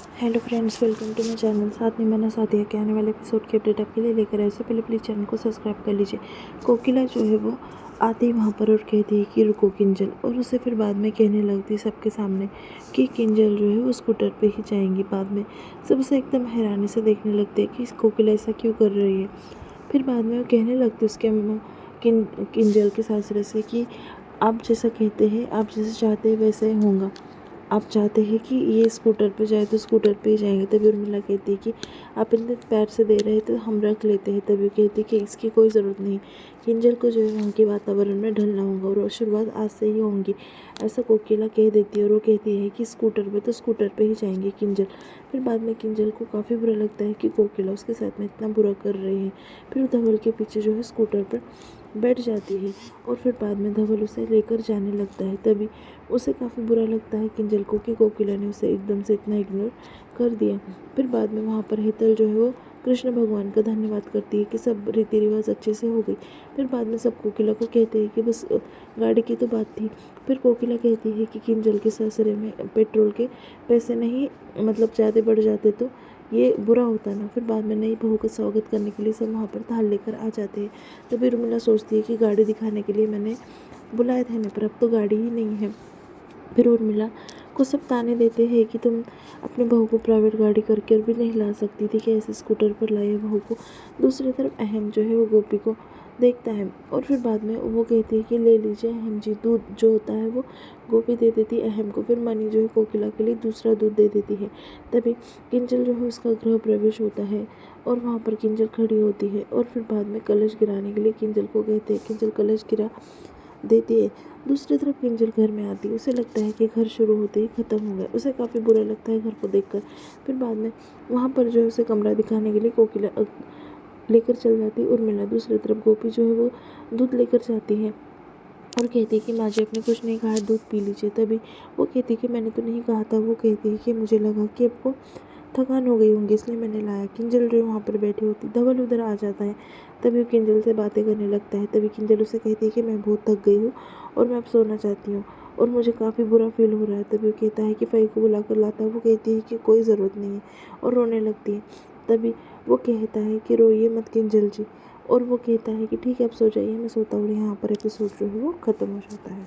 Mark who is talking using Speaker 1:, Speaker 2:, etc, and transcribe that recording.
Speaker 1: Hello friends, welcome to my channel. साथ में मैंने साथिया के आने वाले एपिसोड की अपडेट आपके लिए लेकर आए। उससे पहले प्लीज़ चैनल को सब्सक्राइब कर लीजिए। कोकिला जो है वो आती है वहाँ पर और कहती है कि रुको किंजल, और उसे फिर बाद में कहने लगती है सबके सामने कि किंजल जो है वो स्कूटर पे ही जाएंगी। बाद में सब उसे एकदम हैरानी से देखने लगते हैं कि कोकिला ऐसा क्यों कर रही है। फिर बाद में वो कहने लगती है उसके किंजल के सासरे से कि आप जैसा कहते हैं, आप जैसे चाहते हैं वैसे ही होगा। आप चाहते हैं कि ये स्कूटर पे जाए तो स्कूटर पे ही जाएंगे। तभी उर्मिला कहती है कि आप इतने प्यार से दे रहे हैं तो हम रख लेते हैं। तभी कहती है कि इसकी कोई ज़रूरत नहीं, किंजल को जो है वहाँ के वातावरण में ढलना होगा और शुरुआत आज से ही होंगी, ऐसा कोकिला कह देती है। और वो कहती है कि स्कूटर पे तो स्कूटर पे ही जाएंगे किंजल। फिर बाद में किंजल को काफ़ी बुरा लगता है कि कोकिला उसके साथ में इतना बुरा कर रही है। फिर धवल के पीछे जो है स्कूटर पर बैठ जाती है और फिर बाद में धवल उसे लेकर जाने लगता है। तभी उसे काफ़ी बुरा लगता है किंजल को कि कोकिला ने उसे एकदम से इतना इग्नोर कर दिया। फिर बाद में वहाँ पर हेतल जो है वो कृष्ण भगवान का धन्यवाद करती है कि सब रीति रिवाज अच्छे से हो गई। फिर बाद में सब कोकिला को कहते हैं कि बस गाड़ी की तो बात थी। फिर कोकिला कहती है कि किंजल के ससुरे में पेट्रोल के पैसे नहीं, मतलब ज़्यादा बढ़ जाते तो ये बुरा होता ना। फिर बाद में नई बहू का स्वागत करने के लिए सब वहाँ पर थाल लेकर आ जाते हैं। तभी उर्मिला सोचती है कि गाड़ी दिखाने के लिए मैंने बुलाया था इन्हें, पर अब तो गाड़ी ही नहीं है। फिर उर्मिला को सब ताने देते हैं कि तुम अपने बहू को प्राइवेट गाड़ी करके भी नहीं ला सकती थी, कि ऐसे स्कूटर पर लाए बहू को। दूसरी तरफ अहम जो है वो गोपी को देखता है और फिर बाद में वो कहती है कि ले लीजिए अहम जी, दूध जो होता है वो गोपी दे देती है अहम को। फिर मनी जो है कोकिला के लिए दूसरा दूध दे देती है। तभी किंजल जो है उसका गृह प्रवेश होता है और वहाँ पर किंजल खड़ी होती है और फिर बाद में कलश गिराने के लिए किंजल को कहते हैं। किंजल कलश गिरा देती है। दूसरी तरफ किंजल घर में आती है। उसे लगता है कि घर शुरू होते ही ख़त्म हो गया। उसे काफ़ी बुरा लगता है घर को देखकर। फिर बाद में वहाँ पर जो है उसे कमरा दिखाने के लिए कोकिला लेकर चल जाती है उर्मिला। दूसरी तरफ गोपी जो है वो दूध लेकर जाती है और कहती है कि माँ जी आपने कुछ नहीं कहा, दूध पी लीजिए। तभी वो कहती है कि मैंने तो नहीं कहा था। वो कहती है कि मुझे लगा कि आपको थकान हो गई होंगी इसलिए मैंने लाया। किंजल जो वहाँ पर बैठी होती, धवल उधर आ जाता है। तभी वो किंजल से बातें करने लगता है। तभी किंजल उसे कहती है कि मैं बहुत थक गई हूँ और मैं अब सोना चाहती हूँ और मुझे काफ़ी बुरा फील हो रहा है। तभी वो कहता है कि फ़ई को बुला कर लाता है। वो कहती है कि कोई ज़रूरत नहीं है और रोने लगती है। तभी वो कहता है कि रोइए मत किंजल जी, और वो कहता है कि ठीक है आप सो जाइए, मैं सोता हूँ। यहाँ पर एपिसोड जो है वो ख़त्म हो जाता है।